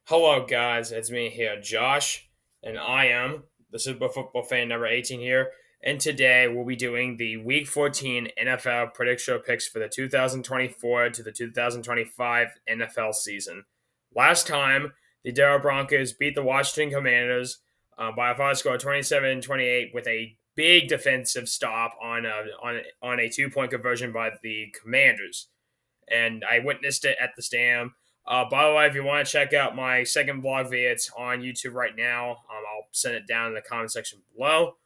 Hello, guys. It's me here, Josh, and I am the Super Football fan number 18 here. And today we'll be doing the Week 14 NFL prediction picks for the 2024 to the 2025 NFL season. Last time, the Denver Broncos beat the Washington Commanders by a final score of 27-28 with a big defensive stop on a 2-point conversion by the Commanders, and I witnessed it at the stand. By the way, if you want to check out my second vlog video, it's on YouTube right now. I'll send it down in the comment section below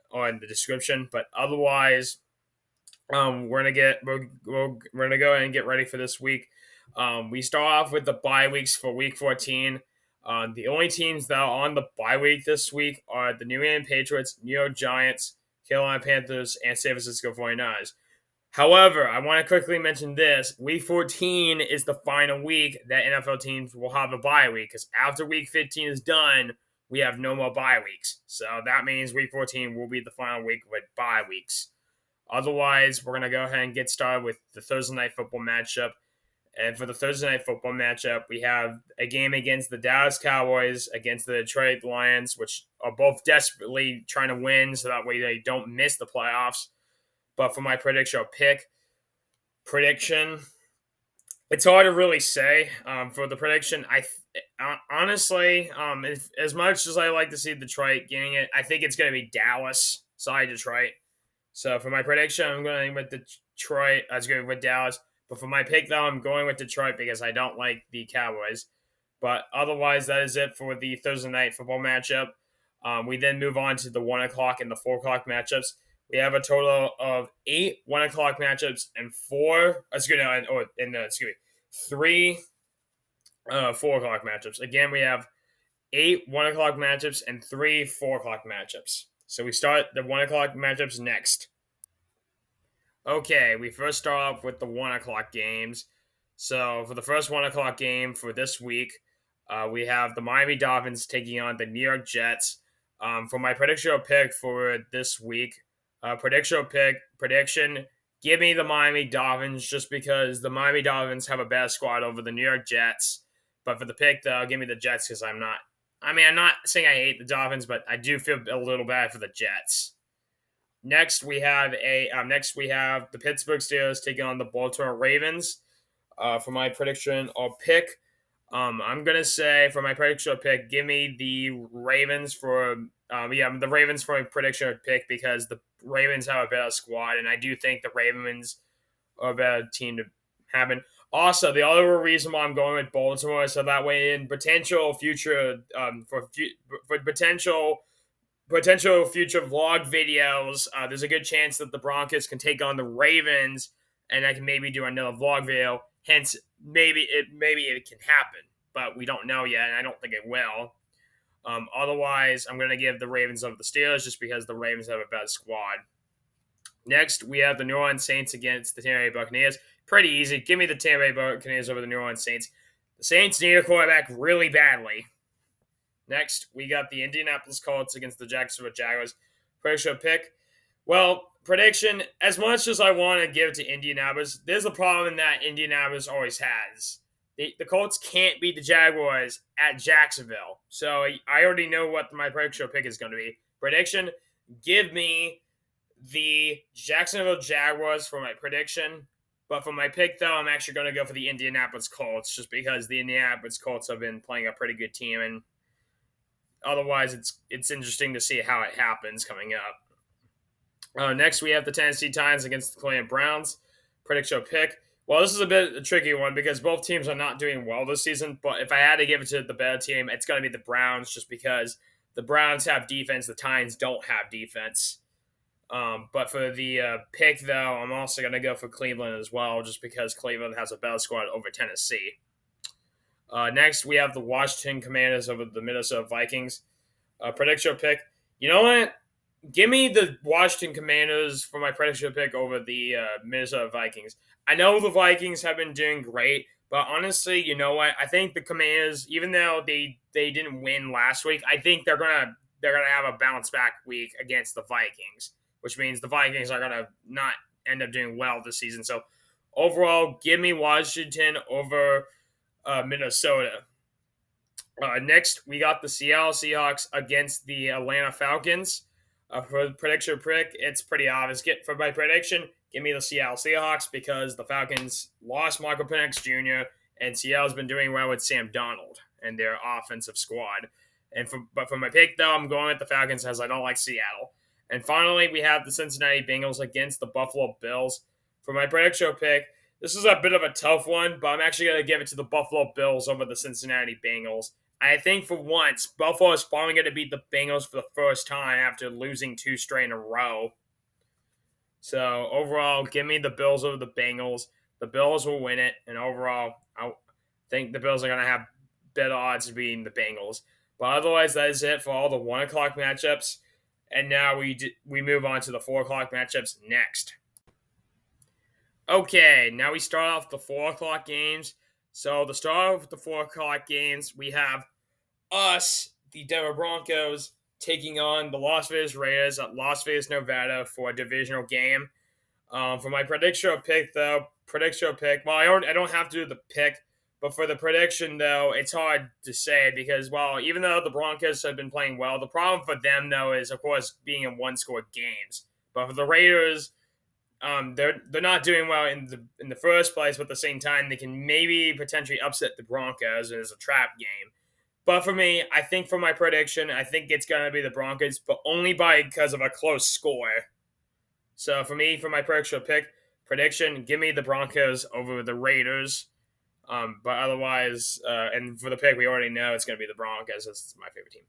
or in the description. But otherwise, we're gonna go ahead and get ready for this week. We start off with the bye weeks for Week 14. The only teams that are on the bye week this week are the New England Patriots, New York Giants, Carolina Panthers, and San Francisco 49ers. However, I want to quickly mention this. Week 14 is the final week that NFL teams will have a bye week because after week 15 is done, we have no more bye weeks. So that means week 14 will be the final week with bye weeks. Otherwise, we're going to go ahead and get started with the Thursday Night Football matchup. And for the Thursday Night Football matchup, we have a game against the Dallas Cowboys against the Detroit Lions, which are both desperately trying to win so that way they don't miss the playoffs. But for my prediction, it's hard to really say. For the prediction, honestly, as much as I like to see Detroit getting it, I think it's going to be Dallas. Sorry, Detroit. So for my prediction, I'm going with Detroit. I was going with Dallas. But for my pick, though, I'm going with Detroit because I don't like the Cowboys. But otherwise, that is it for the Thursday night football matchup. We then move on to the 1 o'clock and the 4 o'clock matchups. We have a total of 8 1 o'clock matchups and 4, three 4 o'clock matchups. Again, we have 8 1 o'clock matchups and 3 4 o'clock matchups. So we start the 1 o'clock matchups next. Okay, we first start off with the 1 o'clock games. So for the first 1 o'clock game for this week, we have the Miami Dolphins taking on the New York Jets. For my pick for this week, prediction, give me the Miami Dolphins just because the Miami Dolphins have a bad squad over the New York Jets. But for the pick, though, give me the Jets because I'm not saying I hate the Dolphins, but I do feel a little bad for the Jets. Next we have the Pittsburgh Steelers taking on the Baltimore Ravens. For my prediction or pick, I'm gonna say for my prediction or pick, give me the Ravens for the Ravens for my prediction or pick because the Ravens have a better squad, and I do think the Ravens are a better team to happen. Also, the other reason why I'm going with Baltimore is so that way in potential future for potential future vlog videos, there's a good chance that the Broncos can take on the Ravens, and I can maybe do another vlog video. Hence, maybe it can happen, but we don't know yet, and I don't think it will. Otherwise, I'm going to give the Ravens over the Steelers just because the Ravens have a better squad. Next, we have the New Orleans Saints against the Tampa Bay Buccaneers. Pretty easy. Give me the Tampa Bay Buccaneers over the New Orleans Saints. The Saints need a quarterback really badly. Next, we got the Indianapolis Colts against the Jacksonville Jaguars. Prediction pick. Well, prediction, as much as I want to give it to Indianapolis, there's a problem that Indianapolis always has. The Colts can't beat the Jaguars at Jacksonville. So I already know what my prediction pick is going to be. Prediction, give me the Jacksonville Jaguars for my prediction. But for my pick, though, I'm actually going to go for the Indianapolis Colts just because the Indianapolis Colts have been playing a pretty good team, and otherwise, it's interesting to see how it happens coming up. Next, we have the Tennessee Titans against the Cleveland Browns. Prediction pick. Well, this is a bit a tricky one because both teams are not doing well this season. But if I had to give it to the better team, it's going to be the Browns, just because the Browns have defense, the Titans don't have defense. But for the pick, though, I'm also going to go for Cleveland as well, just because Cleveland has a better squad over Tennessee. Next, we have the Washington Commanders over the Minnesota Vikings. Prediction pick. You know what? Give me the Washington Commanders for my prediction pick over the Minnesota Vikings. I know the Vikings have been doing great, but honestly, you know what? I think the Commanders, even though they didn't win last week, I think they're gonna have a bounce back week against the Vikings, which means the Vikings are gonna not end up doing well this season. So overall, give me Washington over Minnesota. Next, we got the Seattle Seahawks against the Atlanta Falcons. For the prediction pick, it's pretty obvious. For my prediction, give me the Seattle Seahawks because the Falcons lost Michael Penix Jr. and Seattle's been doing well with Sam Darnold and their offensive squad. But for my pick, though, I'm going with the Falcons as I don't like Seattle. And finally, we have the Cincinnati Bengals against the Buffalo Bills. For my prediction pick, this is a bit of a tough one, but I'm actually going to give it to the Buffalo Bills over the Cincinnati Bengals. I think for once, Buffalo is finally going to beat the Bengals for the first time after losing 2 straight in a row. So overall, give me the Bills over the Bengals. The Bills will win it, and overall, I think the Bills are going to have better odds of beating the Bengals. But otherwise, that is it for all the 1 o'clock matchups. And now we move on to the 4 o'clock matchups next. Okay, now we start off the 4 o'clock games. So the start of the 4 o'clock games, we have us, the Denver Broncos, taking on the Las Vegas Raiders at Las Vegas, Nevada for a divisional game. For my prediction pick, though, well, I don't have to do the pick, but for the prediction, though, it's hard to say because, well, even though the Broncos have been playing well, the problem for them, though, is, of course, being in one-score games. But for the Raiders, they're not doing well in the first place, but at the same time, they can maybe potentially upset the Broncos as a trap game. But for me, I think for my prediction, I think it's going to be the Broncos, but only because of a close score. So for me, for my prediction, give me the Broncos over the Raiders. But otherwise, and for the pick, we already know it's going to be the Broncos. It's my favorite team.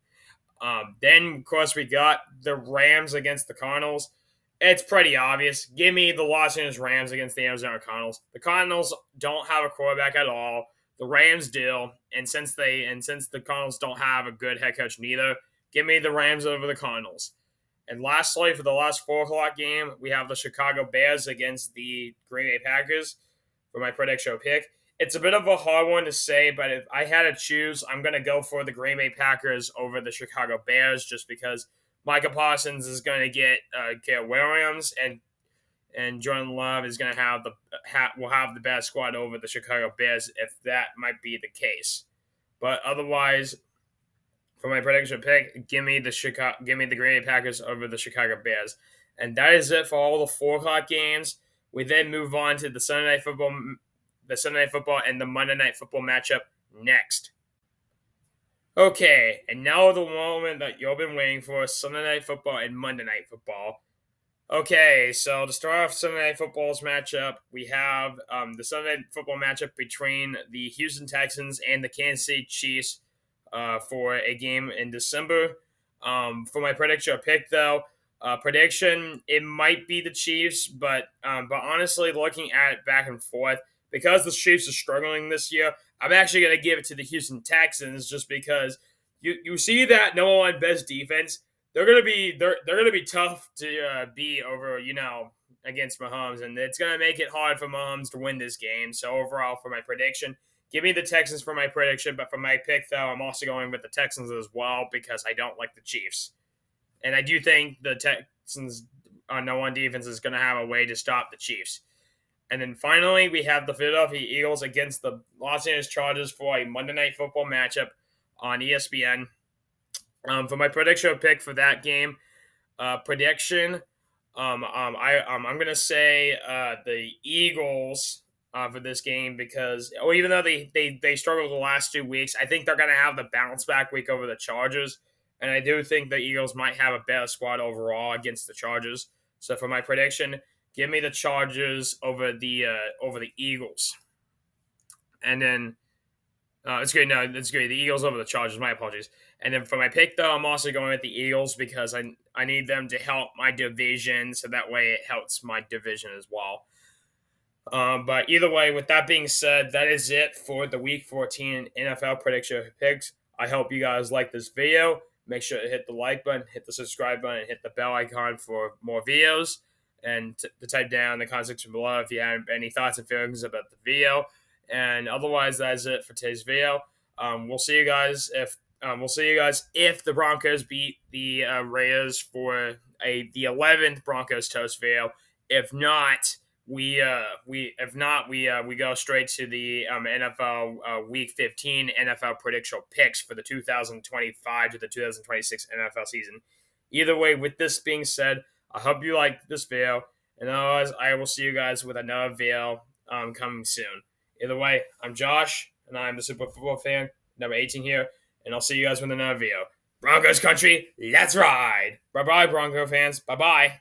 Then, of course, we got the Rams against the Cardinals. It's pretty obvious. Give me the Los Angeles Rams against the Arizona Cardinals. The Cardinals don't have a quarterback at all. The Rams do, and since the Cardinals don't have a good head coach neither, give me the Rams over the Cardinals. And lastly, for the last 4 o'clock game, we have the Chicago Bears against the Green Bay Packers for my prediction pick. It's a bit of a hard one to say, but if I had to choose, I'm going to go for the Green Bay Packers over the Chicago Bears just because Micah Parsons is going to get Caleb Williams, and Jordan Love is going to will have the best squad over the Chicago Bears if that might be the case. But otherwise, for my prediction pick, give me the Green Bay Packers over the Chicago Bears, and that is it for all the 4 o'clock games. We then move on to the Sunday Night Football and the Monday Night Football matchup next. Okay, and now the moment that you've been waiting for: Sunday Night Football and Monday Night Football. Okay, so to start off Sunday Night Football's matchup, we have the Sunday Night Football matchup between the Houston Texans and the Kansas City Chiefs for a game in December. For my prediction pick, though, it might be the Chiefs, but honestly, looking at it back and forth, because the Chiefs are struggling this year, I'm actually going to give it to the Houston Texans just because you see that number one best defense. They're gonna be tough to beat over against Mahomes, and it's gonna make it hard for Mahomes to win this game. So overall, for my prediction, give me the Texans for my prediction, but for my pick though, I'm also going with the Texans as well because I don't like the Chiefs, and I do think the Texans on no one defense is gonna have a way to stop the Chiefs. And then finally, we have the Philadelphia Eagles against the Los Angeles Chargers for a Monday Night Football matchup on ESPN. For my prediction pick for that game, I'm gonna say the Eagles for this game because even though they struggled the last 2 weeks, I think they're gonna have the bounce back week over the Chargers, and I do think the Eagles might have a better squad overall against the Chargers. So for my prediction, give me the Chargers over the Eagles, and then. It's good. No, it's good. The Eagles over the Chargers. My apologies. And then for my pick, though, I'm also going with the Eagles because I need them to help my division, so that way it helps my division as well. But either way, with that being said, that is it for the Week 14 NFL prediction picks. I hope you guys like this video. Make sure to hit the like button, hit the subscribe button, and hit the bell icon for more videos. And to type down in the comment section below if you have any thoughts and feelings about the video. And otherwise, that is it for today's video. We'll see you guys if the Broncos beat the Raiders for the 11th Broncos Toast video. If not, we if not we go straight to the NFL Week 15 NFL prediction picks for the 2025 to the 2026 NFL season. Either way, with this being said, I hope you liked this video, and otherwise, I will see you guys with another video coming soon. Either way, I'm Josh, and I'm the Super Football fan, number 18 here, and I'll see you guys with another video. Broncos country, let's ride! Bye bye, Bronco fans. Bye bye.